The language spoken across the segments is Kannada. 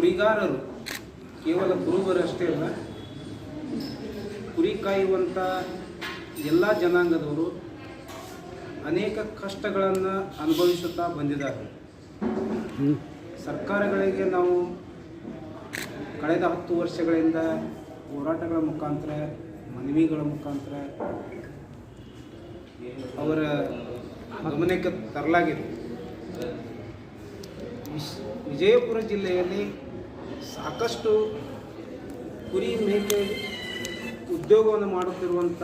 ಕುರಿಗಾರರು ಕೇವಲ ಕುರುಬರಷ್ಟೇ ಅಲ್ಲ, ಕುರಿ ಕಾಯುವಂಥ ಎಲ್ಲ ಜನಾಂಗದವರು ಅನೇಕ ಕಷ್ಟಗಳನ್ನು ಅನುಭವಿಸುತ್ತಾ ಬಂದಿದ್ದಾರೆ. ಸರ್ಕಾರಗಳಿಗೆ ನಾವು ಕಳೆದ 10 ವರ್ಷಗಳಿಂದ ಹೋರಾಟಗಳ ಮುಖಾಂತರ, ಮನವಿಗಳ ಮುಖಾಂತರ ಅವರ ಗಮನಕ್ಕೆ ತರಲಾಗಿದೆ. ವಿಜಯಪುರ ಜಿಲ್ಲೆಯಲ್ಲಿ ಸಾಕಷ್ಟು ಕುರಿ ಮೇಕೆ ಉದ್ಯೋಗವನ್ನು ಮಾಡುತ್ತಿರುವಂಥ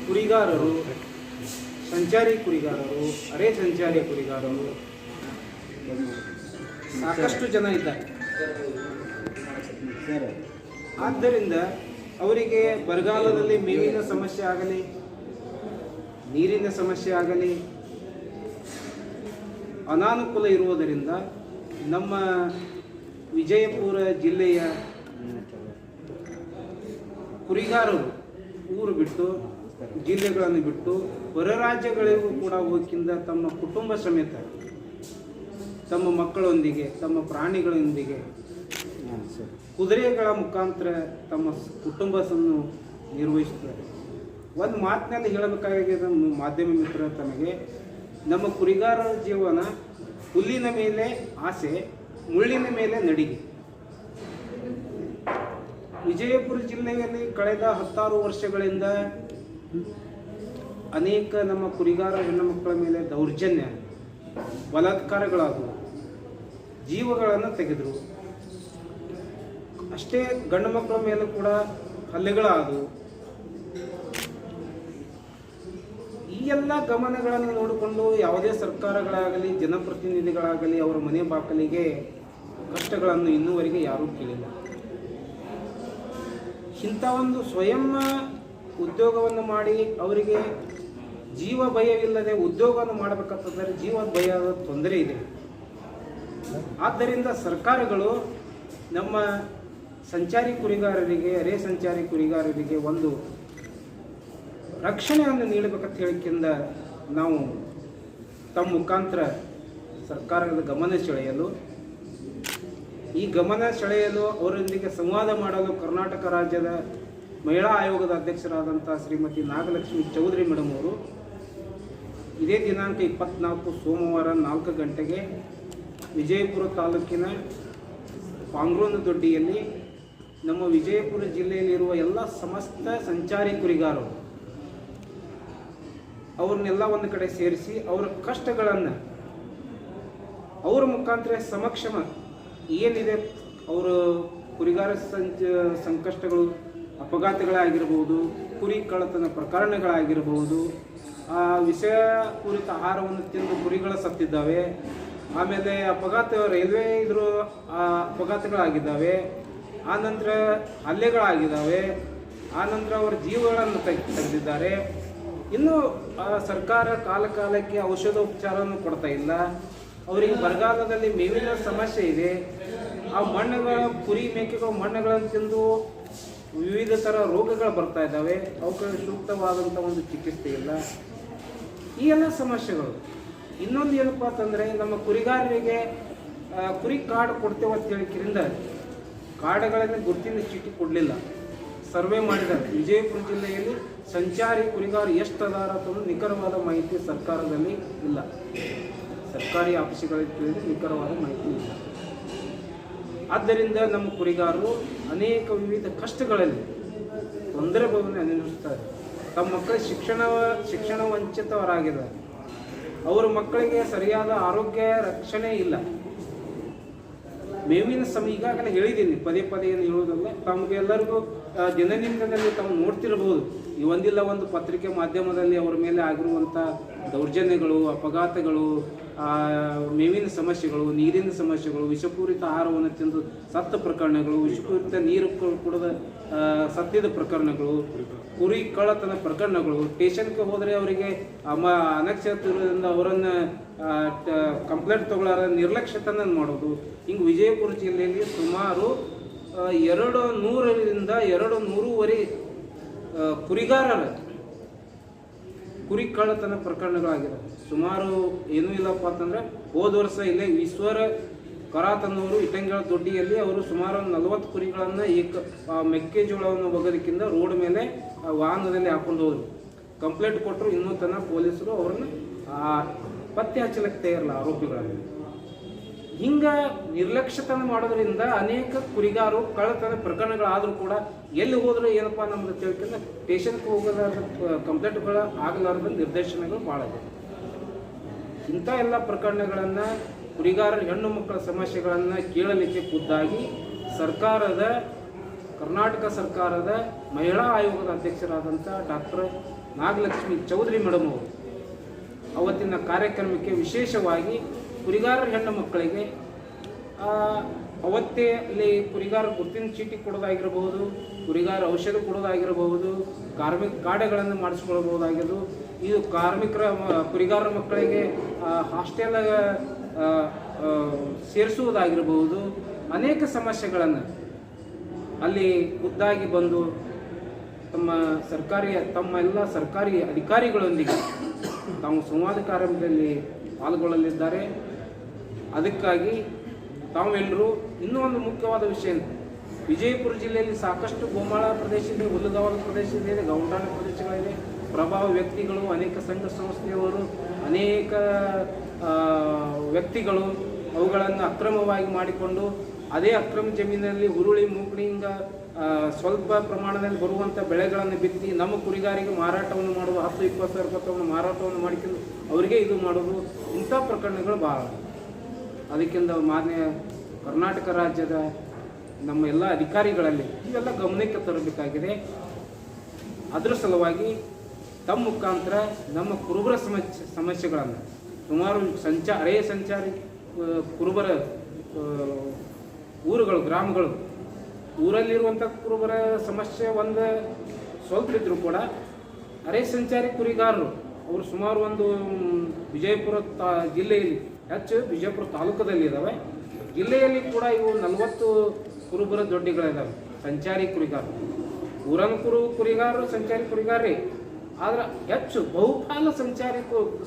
ಕುರಿಗಾರರು, ಸಂಚಾರಿ ಕುರಿಗಾರರು, ಅರೆ ಸಂಚಾರಿ ಕುರಿಗಾರರು ಸಾಕಷ್ಟು ಜನ ಇದ್ದಾರೆ. ಆದ್ದರಿಂದ ಅವರಿಗೆ ಬರಗಾಲದಲ್ಲಿ ಮೇವಿನ ಸಮಸ್ಯೆ ಆಗಲಿ, ನೀರಿನ ಸಮಸ್ಯೆ ಆಗಲಿ ಅನಾನುಕೂಲ ಇರುವುದರಿಂದ ನಮ್ಮ ವಿಜಯಪುರ ಜಿಲ್ಲೆಯ ಕುರಿಗಾರರು ಊರು ಬಿಟ್ಟು, ಜಿಲ್ಲೆಗಳನ್ನು ಬಿಟ್ಟು ಹೊರ ರಾಜ್ಯಗಳಿಗೂ ಕೂಡ ಹೋಗಿಂದ ತಮ್ಮ ಕುಟುಂಬ ಸಮೇತ, ತಮ್ಮ ಮಕ್ಕಳೊಂದಿಗೆ, ತಮ್ಮ ಪ್ರಾಣಿಗಳೊಂದಿಗೆ ಕುದುರೆಗಳ ಮುಖಾಂತರ ತಮ್ಮ ಕುಟುಂಬವನ್ನು ನಿರ್ವಹಿಸುತ್ತಾರೆ. ಒಂದು ಮಾತಿನಲ್ಲಿ ಹೇಳಬೇಕಾಗಿದೆ ಮಾಧ್ಯಮ ಮಿತ್ರ ತಮಗೆ, ನಮ್ಮ ಕುರಿಗಾರರ ಜೀವನ ಹುಲ್ಲಿನ ಮೇಲೆ ಆಸೆ, ಮುಳ್ಳಿನ ಮೇಲೆ ನಡಿಗೆ. ವಿಜಯಪುರ ಜಿಲ್ಲೆಯಲ್ಲಿ ಕಳೆದ 10 ವರ್ಷಗಳಿಂದ ಅನೇಕ ನಮ್ಮ ಕುರಿಗಾರ ಹೆಣ್ಣು ಮಕ್ಕಳ ಮೇಲೆ ದೌರ್ಜನ್ಯ, ಬಲಾತ್ಕಾರಗಳಾದವು, ಜೀವಗಳನ್ನು ತೆಗೆದರು. ಅಷ್ಟೇ ಗಂಡು ಮಕ್ಕಳ ಮೇಲೂ ಕೂಡ ಹಲ್ಲೆಗಳಾದವು. ಈ ಎಲ್ಲ ಗಮನಗಳನ್ನು ನೋಡಿಕೊಂಡು ಯಾವುದೇ ಸರ್ಕಾರಗಳಾಗಲಿ, ಜನಪ್ರತಿನಿಧಿಗಳಾಗಲಿ ಅವರ ಮನೆ ಬಾಕಲಿಗೆ ಕಷ್ಟಗಳನ್ನು ಇನ್ನೂವರೆಗೆ ಯಾರೂ ಕೇಳಿಲ್ಲ. ಇಂಥ ಒಂದು ಸ್ವಯಂ ಉದ್ಯೋಗವನ್ನು ಮಾಡಿ ಅವರಿಗೆ ಜೀವ ಭಯವಿಲ್ಲದೆ ಉದ್ಯೋಗವನ್ನು ಮಾಡಬೇಕಾದರೆ ಜೀವ ಭಯದ ತೊಂದರೆ ಇದೆ. ಆದ್ದರಿಂದ ಸರ್ಕಾರಗಳು ನಮ್ಮ ಸಂಚಾರಿ ಕುರಿಗಾರರಿಗೆ, ಅರೆ ಸಂಚಾರಿ ಕುರಿಗಾರರಿಗೆ ಒಂದು ರಕ್ಷಣೆಯನ್ನು ನೀಡಬೇಕಂತ ಹೇಳಿಕೆಯಿಂದ ನಾವು ತಮ್ಮ ಮುಖಾಂತರ ಸರ್ಕಾರದ ಗಮನ ಸೆಳೆಯಲು, ಈ ಗಮನ ಸೆಳೆಯಲು ಅವರೊಂದಿಗೆ ಸಂವಾದ ಮಾಡಲು ಕರ್ನಾಟಕ ರಾಜ್ಯದ ಮಹಿಳಾ ಆಯೋಗದ ಅಧ್ಯಕ್ಷರಾದಂಥ ಶ್ರೀಮತಿ ನಾಗಲಕ್ಷ್ಮಿ ಚೌಧರಿ ಮೇಡಮ್ ಅವರು ಇದೇ ದಿನಾಂಕ 24 ಸೋಮವಾರ 4 ಗಂಟೆಗೆ ವಿಜಯಪುರ ತಾಲೂಕಿನ ಪಾಂಗ್ರೋನ ದೊಡ್ಡಿಯಲ್ಲಿ ನಮ್ಮ ವಿಜಯಪುರ ಜಿಲ್ಲೆಯಲ್ಲಿರುವ ಎಲ್ಲ ಸಮಸ್ತ ಸಂಚಾರಿ ಕುರಿಗಾರರು ಅವ್ರನ್ನೆಲ್ಲ ಒಂದು ಕಡೆ ಸೇರಿಸಿ ಅವರ ಕಷ್ಟಗಳನ್ನು ಅವರ ಮುಖಾಂತರ ಸಮಕ್ಷಮ ಏನಿದೆ, ಅವರು ಕುರಿಗಾರ ಸಂಕಷ್ಟಗಳು, ಅಪಘಾತಗಳಾಗಿರ್ಬೋದು, ಕುರಿ ಕಳ್ಳತನ ಪ್ರಕರಣಗಳಾಗಿರ್ಬೋದು, ವಿಷಪೂರಿತ ಆಹಾರವನ್ನು ತಿಂದು ಕುರಿಗಳು ಸತ್ತಿದ್ದಾವೆ, ಆಮೇಲೆ ರೈಲ್ವೆ ಅಪಘಾತಗಳಾಗಿದ್ದಾವೆ, ಆನಂತರ ಹಲ್ಲೆಗಳಾಗಿದ್ದಾವೆ, ಆನಂತರ ಅವರ ಜೀವಗಳನ್ನು ತೆಗೆದಿದ್ದಾರೆ. ಇನ್ನು ಸರ್ಕಾರ ಕಾಲಕ್ಕೆ ಔಷಧೋಪಚಾರವನ್ನು ಕೊಡ್ತಾ ಇಲ್ಲ. ಅವರಿಗೆ ಬರಗಾಲದಲ್ಲಿ ಮೇವಿನ ಸಮಸ್ಯೆ ಇದೆ. ಆ ಮಣ್ಣುಗಳ, ಕುರಿ ಮೇಕೆಗಳ ಮಣ್ಣುಗಳನ್ನು ತಿಂದು ವಿವಿಧ ಥರ ರೋಗಗಳು ಬರ್ತಾ ಇದ್ದಾವೆ. ಅವಕ್ಕೆ ಸೂಕ್ತವಾದಂಥ ಒಂದು ಚಿಕಿತ್ಸೆ ಇಲ್ಲ. ಈ ಎಲ್ಲ ಸಮಸ್ಯೆಗಳು. ಇನ್ನೊಂದು ಏನಪ್ಪ ಅಂತಂದರೆ, ನಮ್ಮ ಕುರಿಗಾರರಿಗೆ ಕುರಿ ಕಾರ್ಡ್ ಕೊಡ್ತೇವೆ ಅಂತ ಹೇಳಿದ್ರಿಂದ ಕಾರ್ಡ್ಗಳನ್ನು ಗುರುತಿನ ಚೀಟಿ ಕೊಡಲಿಲ್ಲ. ಸರ್ವೆ ಮಾಡಿದ್ದಾರೆ. ವಿಜಯಪುರ ಜಿಲ್ಲೆಯಲ್ಲಿ ಸಂಚಾರಿ ಕುರಿಗಾರ ಎಷ್ಟು ಅದಾರ ಅಂತ ನಿಖರವಾದ ಮಾಹಿತಿ ಸರ್ಕಾರದಲ್ಲಿ ಇಲ್ಲ. ಸರ್ಕಾರಿ ಆಫೀಸುಗಳಿಗೆ ಕೇಳಿದ್ರೆ ನಿಖರವಾದ ಮಾಹಿತಿ ಇಲ್ಲ. ಆದ್ದರಿಂದ ನಮ್ಮ ಕುರಿಗಾರರು ಅನೇಕ ವಿವಿಧ ಕಷ್ಟಗಳಲ್ಲಿ ತೊಂದರೆಗಳನ್ನು ಅನುಭವಿಸ್ತಾರೆ. ತಮ್ಮ ಮಕ್ಕಳ ಶಿಕ್ಷಣ ವಂಚಿತವರಾಗಿದ್ದಾರೆ. ಅವರ ಮಕ್ಕಳಿಗೆ ಸರಿಯಾದ ಆರೋಗ್ಯ ರಕ್ಷಣೆ ಇಲ್ಲ. ಮೇವಿನ ಈಗಾಗಲೇ ಹೇಳಿದ್ದೀನಿ, ಪದೇ ಏನು ಹೇಳೋದಲ್ಲ. ತಮಗೆಲ್ಲರಿಗೂ ದಿನನಿತ್ಯದಲ್ಲಿ ತಾವು ನೋಡ್ತಿರ್ಬೋದು, ಈ ಒಂದಿಲ್ಲ ಒಂದು ಪತ್ರಿಕೆ ಮಾಧ್ಯಮದಲ್ಲಿ ಅವರ ಮೇಲೆ ಆಗಿರುವಂಥ ದೌರ್ಜನ್ಯಗಳು, ಅಪಘಾತಗಳು, ಮೇವಿನ ಸಮಸ್ಯೆಗಳು, ನೀರಿನ ಸಮಸ್ಯೆಗಳು, ವಿಷಪೂರಿತ ಆಹಾರವನ್ನು ತಿಂದು ಸತ್ತ ಪ್ರಕರಣಗಳು, ವಿಷಪೂರಿತ ನೀರು ಕುಡಿದ ಸತ್ತಿದ ಪ್ರಕರಣಗಳು, ಕುರಿ ಕಳ್ಳತನ ಪ್ರಕರಣಗಳು. ಸ್ಟೇಷನ್ಗೆ ಹೋದರೆ ಅವರಿಗೆ ಅನಕ್ಷರದಿಂದ ಅವರನ್ನು ಕಂಪ್ಲೇಂಟ್ ತಗೊಳ್ಳಾರ ನಿರ್ಲಕ್ಷ್ಯತನ ಮಾಡೋದು. ಹಿಂಗೆ ವಿಜಯಪುರ ಜಿಲ್ಲೆಯಲ್ಲಿ ಸುಮಾರು 200ರಿಂದ 200ವರೆ ಕುರಿಗಾರರ ಕುರಿ ಕಳ್ಳತನ ಪ್ರಕರಣಗಳಾಗಿದೆ. ಸುಮಾರು ಏನೂ ಇಲ್ಲಪ್ಪ ಅಂತಂದರೆ ಹೋದ ವರ್ಷ ಇಲ್ಲೇ ಕರಾತನ್ನೂರು ಇಟ್ಟಂಗಳ ದೊಡ್ಡಿಯಲ್ಲಿ ಅವರು ಸುಮಾರು 40 ಕುರಿಗಳನ್ನು ಮೆಕ್ಕೆಜೋಳವನ್ನು ಒಗದಕ್ಕಿಂತ ರೋಡ್ ಮೇಲೆ ವಾಹನದಲ್ಲಿ ಹಾಕೊಂಡು ಹೋದರು. ಕಂಪ್ಲೇಂಟ್ ಕೊಟ್ಟರು, ಇನ್ನೂ ತನಕ ಪೊಲೀಸರು ಅವ್ರನ್ನ ಪತ್ತೆ ಹಚ್ಚಲಿಕ್ಕೆ ತಯಾರಿಲ್ಲ ಆರೋಪಿಗಳನ್ನು. ಹಿಂಗ ನಿರ್ಲಕ್ಷ್ಯತನ ಮಾಡೋದ್ರಿಂದ ಅನೇಕ ಕುರಿಗಾರರು ಕಳ್ಳತನ ಪ್ರಕರಣಗಳಾದರೂ ಕೂಡ ಎಲ್ಲಿ ಹೋದ್ರು ಏನಪ್ಪಾ ನಮ್ದು ತಿಳ್ಕೊಂಡು ಸ್ಟೇಷನ್ಗೆ ಹೋಗಲಾರ್ದ ಕಂಪ್ಲೇಂಟ್ಗಳು ಆಗಲಾರ್ದ ನಿರ್ದೇಶನಗಳು ಭಾಳ ಇದೆ. ಇಂಥ ಎಲ್ಲ ಪ್ರಕರಣಗಳನ್ನು ಕುರಿಗಾರರ ಹೆಣ್ಣು ಮಕ್ಕಳ ಸಮಸ್ಯೆಗಳನ್ನು ಕೇಳಲಿಕ್ಕೆ ಖುದ್ದಾಗಿ ಕರ್ನಾಟಕ ಸರ್ಕಾರದ ಮಹಿಳಾ ಆಯೋಗದ ಅಧ್ಯಕ್ಷರಾದಂಥ ಡಾಕ್ಟರ್ ನಾಗಲಕ್ಷ್ಮಿ ಚೌಧರಿ ಮೇಡಮ್ ಅವರು ಅವತ್ತಿನ ಕಾರ್ಯಕ್ರಮಕ್ಕೆ ವಿಶೇಷವಾಗಿ ಕುರಿಗಾರರ ಹೆಣ್ಣು ಮಕ್ಕಳಿಗೆ ಅವತ್ತೇ ಅಲ್ಲಿ ಕುರಿಗಾರ ಗುರುತಿನ ಚೀಟಿ ಕೊಡೋದಾಗಿರಬಹುದು, ಕುರಿಗಾರ ಔಷಧ ಕೊಡೋದಾಗಿರಬಹುದು, ಕಾರ್ಮಿಕ ಕಾರ್ಡ್ಗಳನ್ನು ಮಾಡಿಸ್ಕೊಳ್ಬಹುದಾಗಿರೋದು, ಇದು ಕುರಿಗಾರರ ಮಕ್ಕಳಿಗೆ ಹಾಸ್ಟೆಲ್ ಸೇರಿಸುವುದಾಗಿರಬಹುದು, ಅನೇಕ ಸಮಸ್ಯೆಗಳನ್ನು ಅಲ್ಲಿ ಖುದ್ದಾಗಿ ಬಂದು ತಮ್ಮ ಎಲ್ಲ ಸರ್ಕಾರಿ ಅಧಿಕಾರಿಗಳೊಂದಿಗೆ ತಾವು ಸಂವಾದ ಕಾರ್ಯಕ್ರಮದಲ್ಲಿ ಪಾಲ್ಗೊಳ್ಳಲಿದ್ದಾರೆ. ಅದಕ್ಕಾಗಿ ತಾವೆಲ್ಲರೂ ಇನ್ನೂ ಒಂದು ಮುಖ್ಯವಾದ ವಿಷಯ, ವಿಜಯಪುರ ಜಿಲ್ಲೆಯಲ್ಲಿ ಸಾಕಷ್ಟು ಗೋಮಾಳ ಪ್ರದೇಶ ಇದೆ, ಹುಲ್ಲುಗಾವಲು ಪ್ರದೇಶ ಇದೆ, ಗೌಂಡಾಣ ಪ್ರದೇಶಗಳಿದೆ. ಪ್ರಭಾವ ವ್ಯಕ್ತಿಗಳು, ಅನೇಕ ಸಂಘ ಸಂಸ್ಥೆಯವರು, ಅನೇಕ ವ್ಯಕ್ತಿಗಳು ಅವುಗಳನ್ನು ಅಕ್ರಮವಾಗಿ ಮಾಡಿಕೊಂಡು ಅದೇ ಅಕ್ರಮ ಜಮೀನಿನಲ್ಲಿ ಹುರುಳಿ ಮೂಕಣಿಂಗ ಸ್ವಲ್ಪ ಪ್ರಮಾಣದಲ್ಲಿ ಬರುವಂಥ ಬೆಳೆಗಳನ್ನು ಬಿತ್ತಿ ನಮ್ಮ ಕುರಿಗಾರಿಗೆ ಮಾರಾಟವನ್ನು ಮಾಡುವ 10-20 ಸಾವಿರ ರೂಪಾಯಿ ಮಾರಾಟವನ್ನು ಮಾಡಿಕೊಂಡು ಅವರಿಗೆ ಇದು ಮಾಡೋದು, ಇಂಥ ಪ್ರಕರಣಗಳು ಭಾಳ. ಅದಕ್ಕಿಂತ ಮಾನ್ಯ ಕರ್ನಾಟಕ ರಾಜ್ಯದ ನಮ್ಮ ಎಲ್ಲ ಅಧಿಕಾರಿಗಳಲ್ಲಿ ಇವೆಲ್ಲ ಗಮನಕ್ಕೆ ತರಬೇಕಾಗಿದೆ. ಅದರ ಸಲುವಾಗಿ ತಮ್ಮ ಮುಖಾಂತರ ನಮ್ಮ ಕುರುಬರ ಸಮಸ್ಯೆಗಳನ್ನು ಸುಮಾರು ಅರೆಯ ಸಂಚಾರಿ ಕುರುಬರ ಊರುಗಳು, ಗ್ರಾಮಗಳು, ಊರಲ್ಲಿರುವಂಥ ಕುರುಬರ ಸಮಸ್ಯೆ ಒಂದು ಸ್ವಲ್ಪ ಇದ್ದರೂ ಕೂಡ ಅರೆ ಸಂಚಾರಿ ಕುರಿಗಾರರು ಅವರು ಸುಮಾರು ಒಂದು ವಿಜಯಪುರ ಜಿಲ್ಲೆಯಲ್ಲಿ ಹೆಚ್ಚು ವಿಜಯಪುರ ತಾಲೂಕದಲ್ಲಿ ಇದ್ದಾವೆ. ಜಿಲ್ಲೆಯಲ್ಲಿ ಕೂಡ ಇವು 40 ಕುರುಬರ ದೊಡ್ಡಿಗಳಿದ್ದಾವೆ, ಸಂಚಾರಿ ಕುರಿಗಾರರು. ಊರನ್ ಕುರಿಗಾರರು ಸಂಚಾರಿ ಕುರಿಗಾರರೇ, ಆದ್ರೆ ಹೆಚ್ಚು ಬಹುಪಾಲು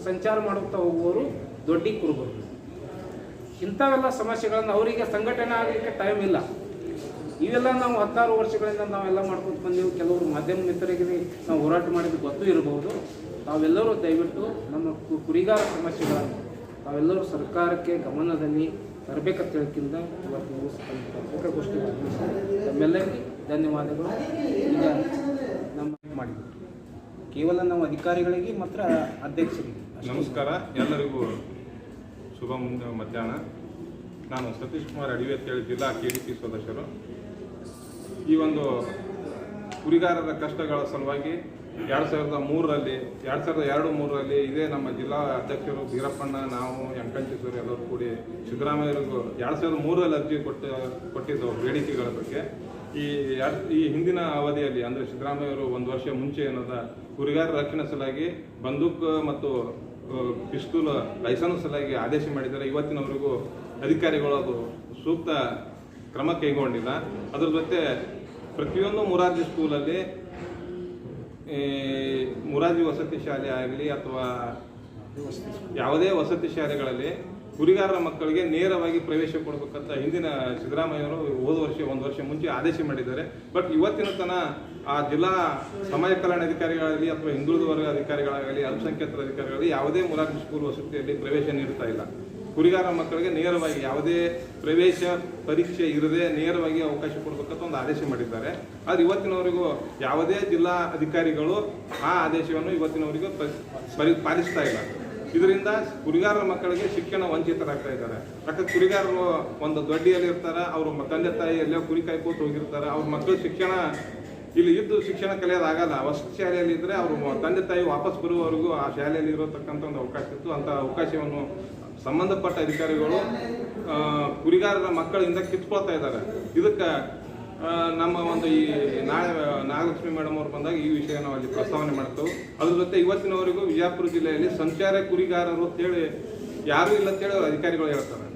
ಸಂಚಾರ ಮಾಡುತ್ತಾ ಹೋಗುವವರು ದೊಡ್ಡಿ ಕುರುಬರು. ಇಂಥವೆಲ್ಲ ಸಮಸ್ಯೆಗಳನ್ನು ಅವರಿಗೆ ಸಂಘಟನೆ ಆಗಲಿಕ್ಕೆ ಟೈಮ್ ಇಲ್ಲ. ಇವೆಲ್ಲ ನಾವು 16 ವರ್ಷಗಳಿಂದ ನಾವೆಲ್ಲ ಮಾಡ್ಕೊಂಡು ಬಂದೆವು. ಕೆಲವರು ಮಾಧ್ಯಮ ಮಿತ್ರರಿಗೆ ನಾವು ಹೋರಾಟ ಮಾಡಿದ್ದು ಗೊತ್ತೂ ಇರಬಹುದು. ತಾವೆಲ್ಲರೂ ದಯವಿಟ್ಟು ನಮ್ಮ ಕುರಿಗಾರ ಸಮಸ್ಯೆಗಳನ್ನು ತಾವೆಲ್ಲರೂ ಸರ್ಕಾರಕ್ಕೆ ಗಮನದಲ್ಲಿ ತರಬೇಕಂತ ಹೇಳಕ್ಕಿಂತ ಇವತ್ತು ನೀವು ಪತ್ರಿಕಾಗೋಷ್ಠಿ ನಮ್ಮೆಲ್ಲರಿಗೆ ಧನ್ಯವಾದಗಳು. ಈಗ ನಮ್ಮ ಮಾಡಿದ್ವಿ ಕೇವಲ ನಾವು ಅಧಿಕಾರಿಗಳಿಗೆ ಮಾತ್ರ ಅಧ್ಯಕ್ಷರಿಗೆ ನಮಸ್ಕಾರ. ಎಲ್ಲರಿಗೂ ಶುಭ ಮಧ್ಯಾಹ್ನ. ನಾನು ಸತೀಶ್ ಕುಮಾರ್ ಅಡಿವಿ ಅಂತೇಳಿ ಜಿಲ್ಲಾ KDP ಸದಸ್ಯರು. ಈ ಒಂದು ಕುರಿಗಾರರ ಕಷ್ಟಗಳ ಸಲುವಾಗಿ 2002-3ರಲ್ಲಿ ಇದೇ ನಮ್ಮ ಜಿಲ್ಲಾ ಅಧ್ಯಕ್ಷರು ಬೀರಪ್ಪಣ್ಣ, ನಾವು ಎಂಕಂಚೇಶ್ವರಿ ಎಲ್ಲರೂ ಕೂಡಿ ಸಿದ್ದರಾಮಯ್ಯರಿಗೂ 2003ರಲ್ಲಿ ಅರ್ಜಿ ಕೊಟ್ಟಿದ್ದವು ಬೇಡಿಕೆಗಳ ಬಗ್ಗೆ. ಈ ಹಿಂದಿನ ಅವಧಿಯಲ್ಲಿ ಅಂದರೆ ಸಿದ್ದರಾಮಯ್ಯವರು 1 ವರ್ಷ ಮುಂಚೆ ಏನದ ಕುರಿಗಾರರ ರಕ್ಷಣೆ ಸಲುವಾಗಿ ಬಂದೂಕು ಮತ್ತು ಪಿಸ್ತೂಲ್ ಲೈಸೆನ್ಸ್ ಸಲುವಾಗಿ ಆದೇಶ ಮಾಡಿದ್ದಾರೆ. ಇವತ್ತಿನವರೆಗೂ ಅಧಿಕಾರಿಗಳು ಅದು ಸೂಕ್ತ ಕ್ರಮ ಕೈಗೊಂಡಿಲ್ಲ. ಅದರ ಜೊತೆ ಪ್ರತಿಯೊಂದು ಮುರಾರ್ಜಿ ಸ್ಕೂಲಲ್ಲಿ, ಮುರಾರ್ಜಿ ವಸತಿ ಶಾಲೆ ಆಗಲಿ ಅಥವಾ ಯಾವುದೇ ವಸತಿ ಶಾಲೆಗಳಲ್ಲಿ ಕುರಿಗಾರರ ಮಕ್ಕಳಿಗೆ ನೇರವಾಗಿ ಪ್ರವೇಶ ಕೊಡಬೇಕಂತ ಹಿಂದಿನ ಸಿದ್ದರಾಮಯ್ಯವರು ಹೋದ ವರ್ಷ 1 ವರ್ಷ ಮುಂಚೆ ಆದೇಶ ಮಾಡಿದ್ದಾರೆ. ಬಟ್ ಇವತ್ತಿನ ತನಕ ಆ ಜಿಲ್ಲಾ ಸಮಾಜ ಕಲ್ಯಾಣ ಅಧಿಕಾರಿಗಳಾಗಲಿ ಅಥವಾ ಹಿಂದುಳಿದ ವರ್ಗ ಅಧಿಕಾರಿಗಳಾಗಲಿ ಅಲ್ಪಸಂಖ್ಯಾತರ ಅಧಿಕಾರಿಗಳಲ್ಲಿ ಯಾವುದೇ ಮುರಾರ್ಜಿ ಸ್ಕೂಲ್ ವಸತಿಯಲ್ಲಿ ಪ್ರವೇಶ ನೀಡ್ತಾ ಇಲ್ಲ. ಕುರಿಗಾರ ಮಕ್ಕಳಿಗೆ ನೇರವಾಗಿ ಯಾವುದೇ ಪ್ರವೇಶ ಪರೀಕ್ಷೆ ಇರದೆ ನೇರವಾಗಿ ಅವಕಾಶ ಕೊಡಬೇಕಂತ ಒಂದು ಆದೇಶ ಮಾಡಿದ್ದಾರೆ. ಆದರೆ ಇವತ್ತಿನವರೆಗೂ ಯಾವುದೇ ಜಿಲ್ಲಾ ಅಧಿಕಾರಿಗಳು ಆ ಆದೇಶವನ್ನು ಇವತ್ತಿನವರೆಗೂ ಪಾಲಿಸ್ತಾ ಇಲ್ಲ. ಇದರಿಂದ ಕುರಿಗಾರರ ಮಕ್ಕಳಿಗೆ ಶಿಕ್ಷಣ ವಂಚಿತರಾಗ್ತಾ ಇದ್ದಾರೆ. ಯಾಕಂದ್ರೆ ಕುರಿಗಾರರು ಒಂದು ದೊಡ್ಡಿಯಲ್ಲಿ ಇರ್ತಾರೆ, ಅವರು ತಂದೆ ತಾಯಿ ಎಲ್ಲೋ ಕುರಿ ಕಾಯ್ಕೋತ ಹೋಗಿರ್ತಾರೆ. ಅವ್ರ ಮಕ್ಕಳು ಶಿಕ್ಷಣ ಇಲ್ಲಿ ಇದ್ದು ಶಿಕ್ಷಣ ಕಲಿಯೋದಾಗಲ್ಲ. ವಸತಿ ಶಾಲೆಯಲ್ಲಿ ಇದ್ದರೆ ಅವರು ತಂದೆ ತಾಯಿ ವಾಪಸ್ ಬರುವವರೆಗೂ ಆ ಶಾಲೆಯಲ್ಲಿ ಇರತಕ್ಕಂಥ ಒಂದು ಅವಕಾಶ ಇತ್ತು. ಅಂಥ ಅವಕಾಶವನ್ನು ಸಂಬಂಧಪಟ್ಟ ಅಧಿಕಾರಿಗಳು ಕುರಿಗಾರರ ಮಕ್ಕಳಿಂದ ಕಿತ್ಕೊಳ್ತಾ ಇದ್ದಾರೆ. ಇದಕ್ಕೆ ನಮ್ಮ ಒಂದು ಈ ನಾಗಲಕ್ಷ್ಮಿ ಮೇಡಮ್ ಅವರು ಬಂದಾಗ ಈ ವಿಷಯ ನಾವು ಅಲ್ಲಿ ಪ್ರಸ್ತಾವನೆ ಮಾಡ್ತೇವೆ. ಅದ್ರ ಜೊತೆ ಇವತ್ತಿನವರೆಗೂ ವಿಜಯಪುರ ಜಿಲ್ಲೆಯಲ್ಲಿ ಸಂಚಾರ ಕುರಿಗಾರರು ಅಂತೇಳಿ ಯಾರೂ ಇಲ್ಲ ಅಂತೇಳಿ ಅಧಿಕಾರಿಗಳು ಹೇಳ್ತಾರೆ.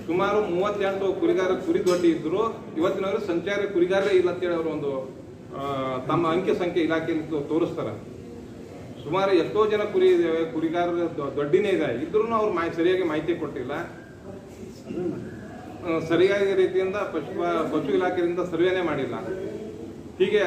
ಸುಮಾರು 38 ಕುರಿ ದೊಡ್ಡಿ ಇದ್ದರು. ಇವತ್ತಿನವರು ಸಂಚಾರ ಕುರಿಗಾರರೇ ಇಲ್ಲ ಅಂತೇಳಿ ಅವರು ಒಂದು ತಮ್ಮ ಅಂಕಿ ಸಂಖ್ಯೆ ಇಲಾಖೆಯಲ್ಲಿ ತೋರಿಸ್ತಾರೆ. ಸುಮಾರು ಎಷ್ಟೋ ಜನ ಕುರಿ ಇದ್ದೇವೆ, ಕುರಿಗಾರರ ದೊಡ್ಡಿನೇ ಇದೆ, ಇದ್ರೂ ಅವ್ರು ಸರಿಯಾಗಿ ಮಾಹಿತಿ ಕೊಟ್ಟಿಲ್ಲ. ಸರಿಯಾದ ರೀತಿಯಿಂದ ಪಶು ಇಲಾಖೆಯಿಂದ ಸರ್ವೇನೇ ಮಾಡಿಲ್ಲ. ಹೀಗೆ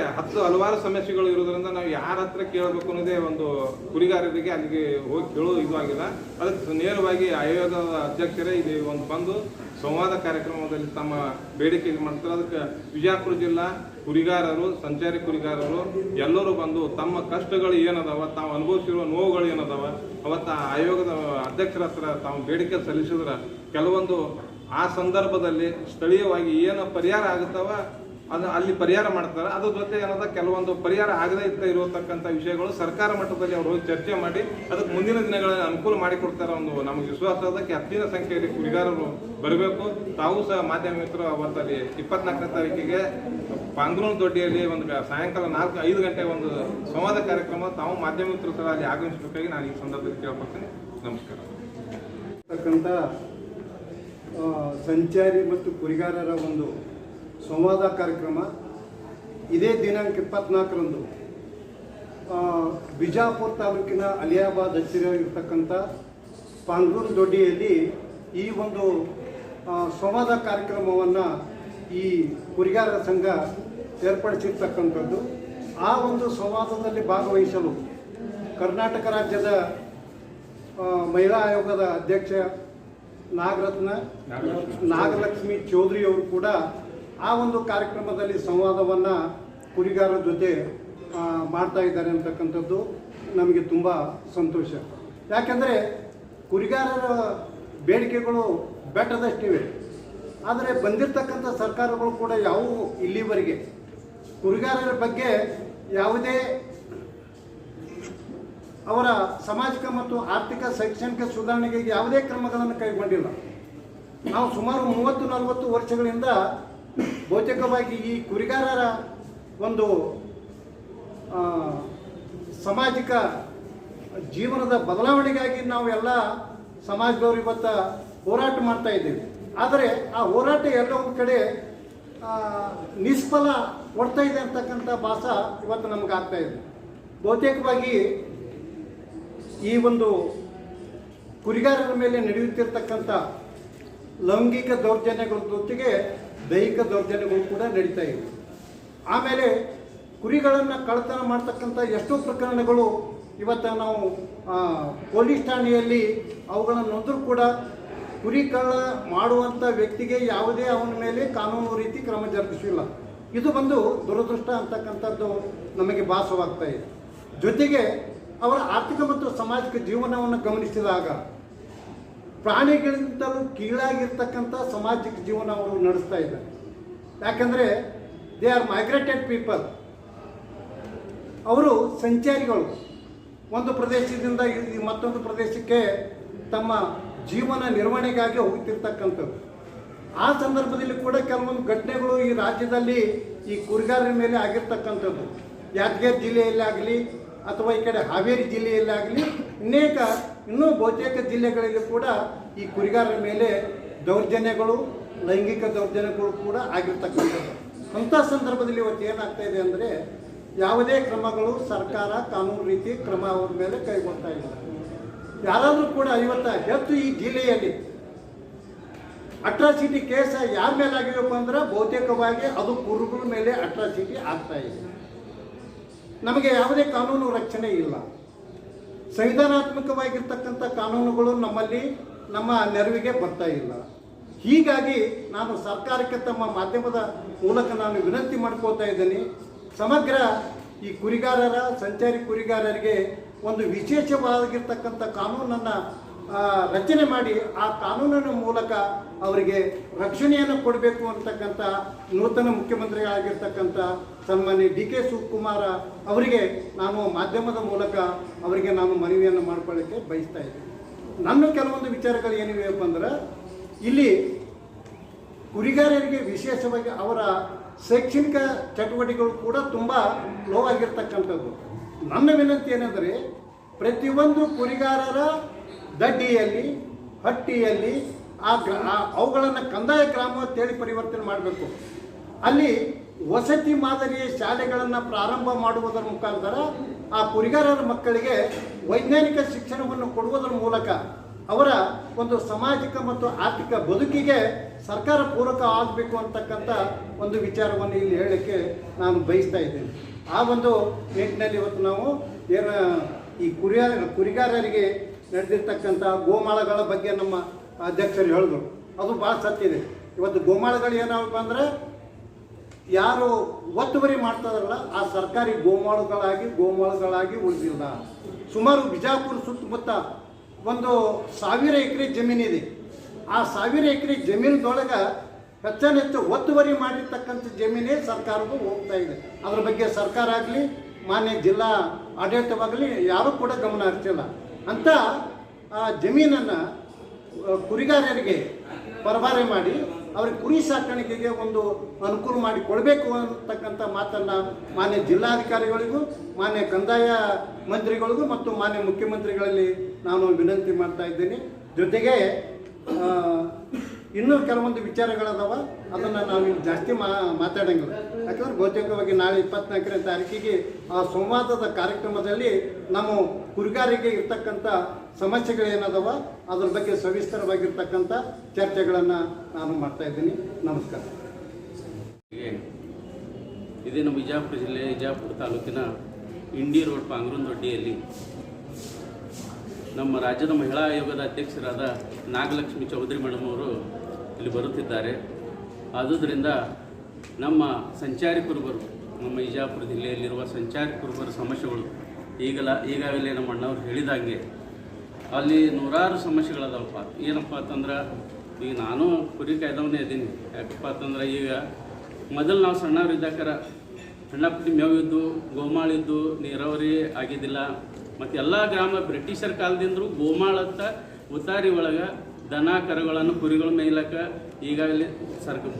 ಹಲವಾರು ಸಮಸ್ಯೆಗಳು ಇರೋದ್ರಿಂದ ನಾವು ಯಾರ ಹತ್ರ ಕೇಳಬೇಕು ಅನ್ನೋದೇ ಒಂದು ಕುರಿಗಾರರಿಗೆ ಅಲ್ಲಿಗೆ ಹೋಗಿ ಕೇಳೋದು ಇದು ಆಗಿಲ್ಲ. ಅದಕ್ಕೆ ನೇರವಾಗಿ ಆಯೋಗದ ಅಧ್ಯಕ್ಷರೇ ಇಲ್ಲಿ ಒಂದು ಬಂದು ಸಂವಾದ ಕಾರ್ಯಕ್ರಮದಲ್ಲಿ ತಮ್ಮ ಬೇಡಿಕೆ ಇದು ಮಾಡ್ತಾರೆ. ಅದಕ್ಕೆ ವಿಜಯಪುರ ಜಿಲ್ಲಾ ಕುರಿಗಾರರು, ಸಂಚಾರಿ ಕುರಿಗಾರರು ಎಲ್ಲರೂ ಬಂದು ತಮ್ಮ ಕಷ್ಟಗಳು ಏನದಾವ, ತಾವು ಅನುಭವಿಸಿರುವ ನೋವುಗಳು ಏನದಾವ, ಅವತ್ತು ಆಯೋಗದ ಅಧ್ಯಕ್ಷರ ಹತ್ರ ತಾವು ಬೇಡಿಕೆ ಸಲ್ಲಿಸಿದ್ರೆ ಕೆಲವೊಂದು ಆ ಸಂದರ್ಭದಲ್ಲಿ ಸ್ಥಳೀಯವಾಗಿ ಏನು ಪರಿಹಾರ ಆಗುತ್ತವ ಅದು ಅಲ್ಲಿ ಪರಿಹಾರ ಮಾಡ್ತಾರೆ. ಅದ್ರ ಜೊತೆ ಏನದ ಕೆಲವೊಂದು ಪರಿಹಾರ ಆಗದೇ ಇರತಕ್ಕಂಥ ವಿಷಯಗಳು ಸರ್ಕಾರ ಮಟ್ಟದಲ್ಲಿ ಅವರು ಹೋಗಿ ಚರ್ಚೆ ಮಾಡಿ ಅದಕ್ಕೆ ಮುಂದಿನ ದಿನಗಳಲ್ಲಿ ಅನುಕೂಲ ಮಾಡಿಕೊಡ್ತಾರೆ. ಒಂದು ನಮಗೆ ವಿಶ್ವಾಸ ಅದಕ್ಕೆ ಹೆಚ್ಚಿನ ಸಂಖ್ಯೆಯಲ್ಲಿ ಕುರಿಗಾರರು ಬರಬೇಕು. ತಾವು ಸಹ ಮಾಧ್ಯಮ ಮಿತ್ರರು ಅವತ್ತಲ್ಲಿ 24ನೇ ತಾರೀಕಿಗೆ ಪಾಂಗ್ರೂನ್ ದೊಡ್ಡಿಯಲ್ಲಿ ಒಂದು ಸಾಯಂಕಾಲ 4-5 ಗಂಟೆಗೆ ಒಂದು ಸಂವಾದ ಕಾರ್ಯಕ್ರಮ ತಾವು ಮಾಧ್ಯಮ ಮಿತ್ರರು ಸಹ ಅಲ್ಲಿ ಆಗಮಿಸಬೇಕಾಗಿ ನಾನು ಈ ಸಂದರ್ಭದಲ್ಲಿ ಕೇಳ್ಕೊಳ್ತೇನೆ. ನಮಸ್ಕಾರ. ಸಂಚಾರಿ ಮತ್ತು ಕುರಿಗಾರರ ಒಂದು ಸಂವಾದ ಕಾರ್ಯಕ್ರಮ ಇದೇ ದಿನಾಂಕ 24ರಂದು ಬಿಜಾಪುರ ತಾಲೂಕಿನ ಅಲಿಯಾಬಾದ್ ಹತ್ತಿರವಿರ್ತಕ್ಕಂಥ ಪಾಂಗ್ರೂನ್ ದೊಡ್ಡಿಯಲ್ಲಿ ಈ ಒಂದು ಸಂವಾದ ಕಾರ್ಯಕ್ರಮವನ್ನು ಈ ಕುರಿಗಾರರ ಸಂಘ ಏರ್ಪಡಿಸಿರ್ತಕ್ಕಂಥದ್ದು. ಆ ಒಂದು ಸಂವಾದದಲ್ಲಿ ಭಾಗವಹಿಸಲು ಕರ್ನಾಟಕ ರಾಜ್ಯದ ಮಹಿಳಾ ಆಯೋಗದ ಅಧ್ಯಕ್ಷ ನಾಗಲಕ್ಷ್ಮಿ ಚೌಧರಿ ಅವರು ಕೂಡ ಆ ಒಂದು ಕಾರ್ಯಕ್ರಮದಲ್ಲಿ ಸಂವಾದವನ್ನು ಕುರಿಗಾರರ ಜೊತೆ ಮಾಡ್ತಾ ಇದ್ದಾರೆ ಅಂತಕ್ಕಂಥದ್ದು ನಮಗೆ ತುಂಬ ಸಂತೋಷ. ಯಾಕೆಂದರೆ ಕುರಿಗಾರರ ಬೇಡಿಕೆಗಳು ಬೆಟ್ಟದಷ್ಟಿವೆ. ಆದರೆ ಬಂದಿರತಕ್ಕಂಥ ಸರ್ಕಾರಗಳು ಕೂಡ ಯಾವುವು ಇಲ್ಲಿವರೆಗೆ ಕುರಿಗಾರರ ಬಗ್ಗೆ ಯಾವುದೇ ಅವರ ಸಾಮಾಜಿಕ ಮತ್ತು ಆರ್ಥಿಕ ಶೈಕ್ಷಣಿಕ ಸುಧಾರಣೆಗೆ ಯಾವುದೇ ಕ್ರಮಗಳನ್ನು ಕೈಗೊಂಡಿಲ್ಲ. ನಾವು ಸುಮಾರು 30-40 ವರ್ಷಗಳಿಂದ ಬಹುತೇಕವಾಗಿ ಈ ಕುರಿಗಾರರ ಒಂದು ಸಾಮಾಜಿಕ ಜೀವನದ ಬದಲಾವಣೆಗಾಗಿ ನಾವು ಎಲ್ಲ ಸಮಾಜದವರು ಇವತ್ತು ಹೋರಾಟ ಮಾಡ್ತಾ ಇದ್ದೀವಿ. ಆದರೆ ಆ ಹೋರಾಟ ಎಲ್ಲೋ ಕಡೆ ನಿಷ್ಫಲ ಕೊಡ್ತಾ ಇದೆ ಅಂತಕ್ಕಂಥ ಭಾಸ ಇವತ್ತು ನಮ್ಗೆ ಆಗ್ತಾ ಇದೆ. ಬಹುತೇಕವಾಗಿ ಈ ಒಂದು ಕುರಿಗಾರರ ಮೇಲೆ ನಡೆಯುತ್ತಿರ್ತಕ್ಕಂಥ ಲೈಂಗಿಕ ದೌರ್ಜನ್ಯಗಳ ಜೊತೆಗೆ ದೈಹಿಕ ದೌರ್ಜನ್ಯಗಳು ಕೂಡ ನಡೀತಾ ಇವೆ. ಆಮೇಲೆ ಕುರಿಗಳನ್ನು ಕಳ್ಳತನ ಮಾಡ್ತಕ್ಕಂಥ ಎಷ್ಟೋ ಪ್ರಕರಣಗಳು ಇವತ್ತು ನಾವು ಪೊಲೀಸ್ ಠಾಣೆಯಲ್ಲಿ ಅವುಗಳನ್ನು ನೊಂದರೂ ಕೂಡ ಕುರಿ ಕಳ್ಳ ಮಾಡುವಂಥ ವ್ಯಕ್ತಿಗೆ ಯಾವುದೇ ಅವನ ಮೇಲೆ ಕಾನೂನು ರೀತಿ ಕ್ರಮ ಜರುಗಿಸಿಲ್ಲ. ಇದು ಬಂದು ದುರದೃಷ್ಟ ಅಂತಕ್ಕಂಥದ್ದು ನಮಗೆ ಭಾಸವಾಗ್ತಾ ಇದೆ. ಜೊತೆಗೆ ಅವರ ಆರ್ಥಿಕ ಮತ್ತು ಸಾಮಾಜಿಕ ಜೀವನವನ್ನು ಗಮನಿಸಿದಾಗ ಪ್ರಾಣಿಗಳಿಂದಲೂ ಕೀಳಾಗಿರ್ತಕ್ಕಂಥ ಸಾಮಾಜಿಕ ಜೀವನ ಅವರು ನಡೆಸ್ತಾ ಇದ್ದಾರೆ. ಯಾಕಂದರೆ ದೇ ಆರ್ ಮೈಗ್ರೇಟೆಡ್ ಪೀಪಲ್. ಅವರು ಸಂಚಾರಿಗಳು, ಒಂದು ಪ್ರದೇಶದಿಂದ ಮತ್ತೊಂದು ಪ್ರದೇಶಕ್ಕೆ ತಮ್ಮ ಜೀವನ ನಿರ್ವಹಣೆಗಾಗಿ ಹೋಗ್ತಿರ್ತಕ್ಕಂಥದ್ದು. ಆ ಸಂದರ್ಭದಲ್ಲಿ ಕೂಡ ಕೆಲವೊಂದು ಘಟನೆಗಳು ಈ ರಾಜ್ಯದಲ್ಲಿ ಈ ಕುರಿಗಾರರ ಮೇಲೆ ಆಗಿರ್ತಕ್ಕಂಥದ್ದು. ಯಾದಗಿರಿ ಜಿಲ್ಲೆಯಲ್ಲಿ ಆಗಲಿ ಅಥವಾ ಈ ಕಡೆ ಹಾವೇರಿ ಜಿಲ್ಲೆಯಲ್ಲಿ ಆಗಲಿ ಇನ್ನೂ ಬಹುತೇಕ ಜಿಲ್ಲೆಗಳಲ್ಲಿ ಕೂಡ ಈ ಕುರಿಗಾರರ ಮೇಲೆ ದೌರ್ಜನ್ಯಗಳು, ಲೈಂಗಿಕ ದೌರ್ಜನ್ಯಗಳು ಕೂಡ ಆಗಿರ್ತಕ್ಕಂಥದ್ದು. ಅಂಥ ಸಂದರ್ಭದಲ್ಲಿ ಇವತ್ತು ಏನಾಗ್ತಾ ಇದೆ ಅಂದರೆ ಯಾವುದೇ ಕ್ರಮಗಳು ಸರ್ಕಾರ ಕಾನೂನು ರೀತಿ ಕ್ರಮ ಅವ್ರ ಮೇಲೆ ಕೈಗೊಳ್ತಾ ಇಲ್ಲ. ಯಾರಾದರೂ ಕೂಡ ಇವತ್ತು ಹೆಚ್ಚು ಈ ಜಿಲ್ಲೆಯಲ್ಲಿ ಅಟ್ರಾಸಿಟಿ ಕೇಸ ಯಾರ ಮೇಲೆ ಆಗಿರಬೇಕು ಅಂದ್ರೆ ಬಹುತೇಕವಾಗಿ ಅದು ಕುರುಗಳ ಮೇಲೆ ಅಟ್ರಾಸಿಟಿ ಆಗ್ತಾ ಇದೆ. ನಮಗೆ ಯಾವುದೇ ಕಾನೂನು ರಕ್ಷಣೆ ಇಲ್ಲ. ಸಂವಿಧಾನಾತ್ಮಕವಾಗಿರ್ತಕ್ಕಂಥ ಕಾನೂನುಗಳು ನಮ್ಮಲ್ಲಿ ನಮ್ಮ ನೆರವಿಗೆ ಬರ್ತಾ ಇಲ್ಲ. ಹೀಗಾಗಿ ನಾನು ಸರ್ಕಾರಕ್ಕೆ ತಮ್ಮ ಮಾಧ್ಯಮದ ಮೂಲಕ ನಾನು ವಿನಂತಿ ಮಾಡ್ಕೋತಾ ಇದ್ದೀನಿ, ಸಮಗ್ರ ಈ ಕುರಿಗಾರರ, ಸಂಚಾರಿ ಕುರಿಗಾರರಿಗೆ ಒಂದು ವಿಶೇಷವಾಗಿರ್ತಕ್ಕಂಥ ಕಾನೂನನ್ನು ರಚನೆ ಮಾಡಿ ಆ ಕಾನೂನಿನ ಮೂಲಕ ಅವರಿಗೆ ರಕ್ಷಣೆಯನ್ನು ಕೊಡಬೇಕು ಅಂತಕ್ಕಂಥ ನೂತನ ಮುಖ್ಯಮಂತ್ರಿಗಳಾಗಿರ್ತಕ್ಕಂಥ ಸನ್ಮಾನ್ಯ DK ಶಿವಕುಮಾರ ಅವರಿಗೆ ನಾನು ಮಾಧ್ಯಮದ ಮೂಲಕ ಅವರಿಗೆ ನಾನು ಮನವಿಯನ್ನು ಮಾಡಿಕೊಳ್ಳಿಕ್ಕೆ ಬಯಸ್ತಾ ಇದ್ದೀನಿ. ನನ್ನ ಕೆಲವೊಂದು ವಿಚಾರಗಳು ಏನಿವೆಯಪ್ಪ ಅಂದ್ರೆ ಇಲ್ಲಿ ಕುರಿಗಾರರಿಗೆ ವಿಶೇಷವಾಗಿ ಅವರ ಶೈಕ್ಷಣಿಕ ಚಟುವಟಿಕೆಗಳು ಕೂಡ ತುಂಬ ಲೋ ಆಗಿರ್ತಕ್ಕಂಥದ್ದು. ನನ್ನ ವಿನಂತಿ ಏನೆಂದರೆ ಪ್ರತಿಯೊಂದು ಕುರಿಗಾರರ ದಡ್ಡಿಯಲ್ಲಿ, ಹಟ್ಟಿಯಲ್ಲಿ ಅವುಗಳನ್ನು ಕಂದಾಯ ಗ್ರಾಮ ಅಂತೇಳಿ ಪರಿವರ್ತನೆ ಮಾಡಬೇಕು. ಅಲ್ಲಿ ವಸತಿ ಮಾದರಿಯ ಶಾಲೆಗಳನ್ನು ಪ್ರಾರಂಭ ಮಾಡುವುದರ ಮುಖಾಂತರ ಆ ಕುರಿಗಾರರ ಮಕ್ಕಳಿಗೆ ವೈಜ್ಞಾನಿಕ ಶಿಕ್ಷಣವನ್ನು ಕೊಡುವುದರ ಮೂಲಕ ಅವರ ಒಂದು ಸಾಮಾಜಿಕ ಮತ್ತು ಆರ್ಥಿಕ ಬದುಕಿಗೆ ಸರ್ಕಾರ ಪೂರಕ ಆಗಬೇಕು ಅಂತಕ್ಕಂಥ ಒಂದು ವಿಚಾರವನ್ನು ಇಲ್ಲಿ ಹೇಳಲಿಕ್ಕೆ ನಾನು ಬಯಸ್ತಾ ಇದ್ದೇನೆ. ಆ ಒಂದು ನಿಟ್ಟಿನಲ್ಲಿ ಇವತ್ತು ನಾವು ಏನು ಈ ಕುರಿಗಾರರಿಗೆ ನಡೆದಿರ್ತಕ್ಕಂಥ ಗೋಮಾಳಗಳ ಬಗ್ಗೆ ನಮ್ಮ ಅಧ್ಯಕ್ಷರು ಹೇಳಿದ್ರು, ಅದು ಭಾಳ ಸತ್ಯ ಇದೆ. ಇವತ್ತು ಗೋಮಾಳಗಳು ಏನಾಗಪ್ಪ ಅಂದರೆ ಯಾರು ಒತ್ತುವರಿ ಮಾಡ್ತಾರಲ್ಲ ಆ ಸರ್ಕಾರಿ ಗೋಮಾಳಗಳಾಗಿ ಉಳಿದಿಲ್ಲ. ಸುಮಾರು ಬಿಜಾಪುರ ಸುತ್ತಮುತ್ತ ಒಂದು 1000 ಎಕರೆ ಜಮೀನಿದೆ. ಆ 1000 ಎಕರೆ ಜಮೀನದೊಳಗೆ ಹೆಚ್ಚು ಒತ್ತುವರಿ ಮಾಡಿರ್ತಕ್ಕಂಥ ಜಮೀನೇ ಸರ್ಕಾರಕ್ಕೂ ಹೋಗ್ತಾ ಇದೆ. ಅದ್ರ ಬಗ್ಗೆ ಸರ್ಕಾರ ಆಗಲಿ ಮಾನ್ಯ ಜಿಲ್ಲಾ ಆಡಳಿತವಾಗಲಿ ಯಾರೂ ಕೂಡ ಗಮನ ಹರಿಸಿಲ್ಲ. ಅಂತ ಆ ಜಮೀನನ್ನು ಕುರಿಗಾರರಿಗೆ ಪರಭಾರೆ ಮಾಡಿ ಅವ್ರಿಗೆ ಕುರಿ ಸಾಕಾಣಿಕೆಗೆ ಒಂದು ಅನುಕೂಲ ಮಾಡಿ ಕೊಡಬೇಕು ಅಂತಕ್ಕಂಥ ಮಾತನ್ನು ಮಾನ್ಯ ಜಿಲ್ಲಾಧಿಕಾರಿಗಳಿಗೂ ಮಾನ್ಯ ಕಂದಾಯ ಮಂತ್ರಿಗಳಿಗೂ ಮತ್ತು ಮಾನ್ಯ ಮುಖ್ಯಮಂತ್ರಿಗಳಲ್ಲಿ ನಾನು ವಿನಂತಿ ಮಾಡ್ತಾ ಇದ್ದೀನಿ. ಜೊತೆಗೆ ಇನ್ನೂ ಕೆಲವೊಂದು ವಿಚಾರಗಳದಾವ, ಅದನ್ನು ನಾವು ಇಲ್ಲಿ ಜಾಸ್ತಿ ಮಾತಾಡೋಂಗಿಲ್ಲ. ಯಾಕಂದ್ರೆ ಬಹುತೇಕವಾಗಿ ನಾಳೆ 24ನೇ ತಾರೀಕಿಗೆ ಆ ಸಂವಾದದ ಕಾರ್ಯಕ್ರಮದಲ್ಲಿ ನಮ್ಮ ಕುರಿಗಾರಿಗೆ ಇರ್ತಕ್ಕಂಥ ಸಮಸ್ಯೆಗಳೇನದವ ಅದ್ರ ಬಗ್ಗೆ ಸವಿಸ್ತರವಾಗಿರ್ತಕ್ಕಂಥ ಚರ್ಚೆಗಳನ್ನು ನಾನು ಮಾಡ್ತಾ ಇದ್ದೀನಿ. ನಮಸ್ಕಾರ. ಇದೇನು ವಿಜಯಪುರ ಜಿಲ್ಲೆ ವಿಜಯಪುರ ತಾಲೂಕಿನ ಇಂಡಿ ರೋಡ್ ಪಾಂಗ್ರೂನ್ದೊಡ್ಡಿಯಲ್ಲಿ ನಮ್ಮ ರಾಜ್ಯದ ಮಹಿಳಾ ಆಯೋಗದ ಅಧ್ಯಕ್ಷರಾದ ನಾಗಲಕ್ಷ್ಮಿ ಚೌಧರಿ ಮೇಡಮ್ ಅವರು ಇಲ್ಲಿ ಬರುತ್ತಿದ್ದಾರೆ. ಆದುದರಿಂದ ನಮ್ಮ ಸಂಚಾರಿ ಕುರುಬರು, ನಮ್ಮ ವಿಜಯಪುರ ಜಿಲ್ಲೆಯಲ್ಲಿರುವ ಸಂಚಾರಿ ಕುರುಬರ ಸಮಸ್ಯೆಗಳು ಈಗಾಗಲೇ ನಮ್ಮ ಅಣ್ಣವ್ರು ಹೇಳಿದಂಗೆ ಅಲ್ಲಿ ನೂರಾರು ಸಮಸ್ಯೆಗಳದಾವಪ್ಪ. ಏನಪ್ಪ ಅಂತಂದ್ರೆ ಈಗ ನಾನು ಕುರಿ ಕಾಯ್ದವನೇ ಇದ್ದೀನಿ. ಯಾಕಪ್ಪ ಅಂತಂದ್ರೆ ಈಗ ಮೊದಲು ನಾವು ಸಣ್ಣವರಿದ್ದಾಕರ ಸಣ್ಣಪುಟ್ಟಿ ಮೇವಿದ್ದು ಗೋಮಾಳಿದ್ದು ನೀರಾವರಿ ಆಗಿದ್ದಿಲ್ಲ. ಮತ್ತು ಎಲ್ಲ ಗ್ರಾಮ ಬ್ರಿಟಿಷರ ಕಾಲದಿಂದಲೂ ಗೋಮಾಳತ್ತ ಉತ್ತಾರಿ ಒಳಗೆ ದನ ಕರುಗಳನ್ನು ಕುರಿಗಳ ಮೇಯ್ಲಕ್ಕೆ ಈಗಾಗಲೇ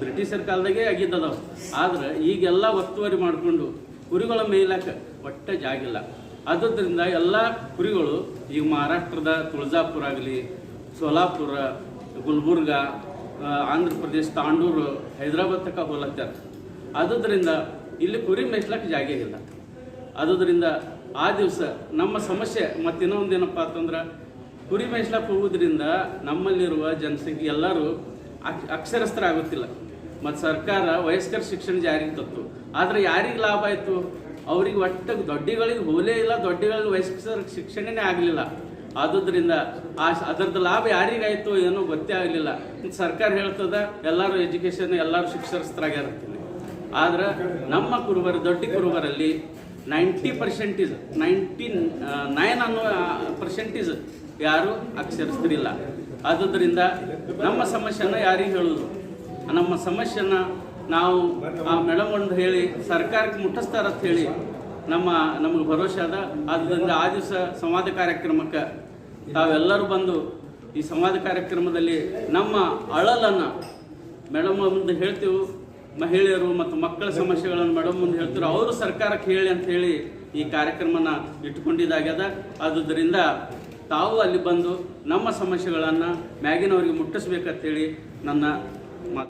ಬ್ರಿಟಿಷರ ಕಾಲದಾಗೆ ಆಗಿದ್ದದವು. ಆದ್ರೆ ಈಗೆಲ್ಲ ಒತ್ತುವರಿ ಮಾಡಿಕೊಂಡು ಕುರಿಗಳ ಮೇಯ್ಲಕ್ಕೆ ಒಟ್ಟೆ ಜಾಗಿಲ್ಲ. ಆದುದರಿಂದ ಎಲ್ಲ ಕುರಿಗಳು ಈಗ ಮಹಾರಾಷ್ಟ್ರದ ತುಳಜಾಪುರ ಆಗಲಿ, ಸೋಲಾಪುರ, ಗುಲ್ಬರ್ಗ, ಆಂಧ್ರ ಪ್ರದೇಶ, ತಾಂಡೂರು, ಹೈದರಾಬಾದ್ ತನಕ ಹೋಲತ್ತಾರೆ. ಆದುದರಿಂದ ಇಲ್ಲಿ ಕುರಿ ಮೇಯ್ಸ್ಲಕ್ಕೆ ಜಾಗ ಇಲ್ಲ. ಆದುದರಿಂದ ಆ ದಿವಸ ನಮ್ಮ ಸಮಸ್ಯೆ ಮತ್ತಿನ್ನೊಂದು ಏನಪ್ಪ ಅಂತಂದ್ರೆ ಕುರಿ ಮೇಯ್ಸ್ಲಕ್ಕೆ ಹೋಗೋದ್ರಿಂದ ನಮ್ಮಲ್ಲಿರುವ ಜನಸಂಖ್ಯೆ ಎಲ್ಲರೂ ಅಕ್ಷರಸ್ಥರಾಗುತ್ತಿಲ್ಲ. ಮತ್ತು ಸರ್ಕಾರ ವಯಸ್ಕರ ಶಿಕ್ಷಣ ಜಾರಿಗೆ ತಂತು. ಆದರೆ ಯಾರಿಗೆ ಲಾಭ ಆಯಿತು? ಅವ್ರಿಗೆ ಒಟ್ಟು ದೊಡ್ಡಿಗಳಿಗೆ ಹೋಲೇ ಇಲ್ಲ, ದೊಡ್ಡಿಗಳಿಗೆ ವಯಸ್ಕರ ಶಿಕ್ಷಣನೇ ಆಗಲಿಲ್ಲ. ಆದುದರಿಂದ ಅದರದ್ದು ಲಾಭ ಯಾರಿಗಾಯಿತು ಏನೋ ಗೊತ್ತೇ ಆಗಲಿಲ್ಲ. ಸರ್ಕಾರ ಹೇಳ್ತದ ಎಲ್ಲರೂ ಎಜುಕೇಷನ್ ಎಲ್ಲರೂ ಶಿಕ್ಷರಸ್ಥರಾಗಿರ್ತೀನಿ. ಆದ್ರೆ ನಮ್ಮ ಕುರುಬರು, ದೊಡ್ಡ ಕುರುಬರಲ್ಲಿ 99% ಅನ್ನೋ ಪರ್ಸೆಂಟೇಜ್ ಯಾರು ಅಕ್ಷರಸ್ಥರಿಲ್ಲ. ಆದುದರಿಂದ ನಮ್ಮ ಸಮಸ್ಯೆನ ಯಾರಿಗೆ ಹೇಳೋದು? ನಮ್ಮ ಸಮಸ್ಯೆನ ನಾವು ಆ ಮೇಡಮ್ ಒಂದು ಹೇಳಿ ಸರ್ಕಾರಕ್ಕೆ ಮುಟ್ಟಿಸ್ತಾರಂತ ಹೇಳಿ ನಮಗೆ ಭರವಸೆ ಅದ. ಆದ್ದರಿಂದ ಆ ದಿವಸ ಸಂವಾದ ಕಾರ್ಯಕ್ರಮಕ್ಕೆ ತಾವೆಲ್ಲರೂ ಬಂದು ಈ ಸಂವಾದ ಕಾರ್ಯಕ್ರಮದಲ್ಲಿ ನಮ್ಮ ಅಳಲನ್ನು ಮೇಡಮ್ ಮುಂದೆ ಹೇಳ್ತೀವಿ. ಮಹಿಳೆಯರು ಮತ್ತು ಮಕ್ಕಳ ಸಮಸ್ಯೆಗಳನ್ನು ಮೇಡಮ್ ಮುಂದೆ ಹೇಳ್ತಾರೆ. ಅವರು ಸರ್ಕಾರಕ್ಕೆ ಹೇಳಿ ಅಂತ ಹೇಳಿ ಈ ಕಾರ್ಯಕ್ರಮನ ಇಟ್ಕೊಂಡಿದ್ದಾಗ್ಯದ. ಆದುದರಿಂದ ತಾವು ಅಲ್ಲಿ ಬಂದು ನಮ್ಮ ಸಮಸ್ಯೆಗಳನ್ನು ಮ್ಯಾಗಿನವರಿಗೆ ಮುಟ್ಟಿಸ್ಬೇಕಂತೇಳಿ ನನ್ನ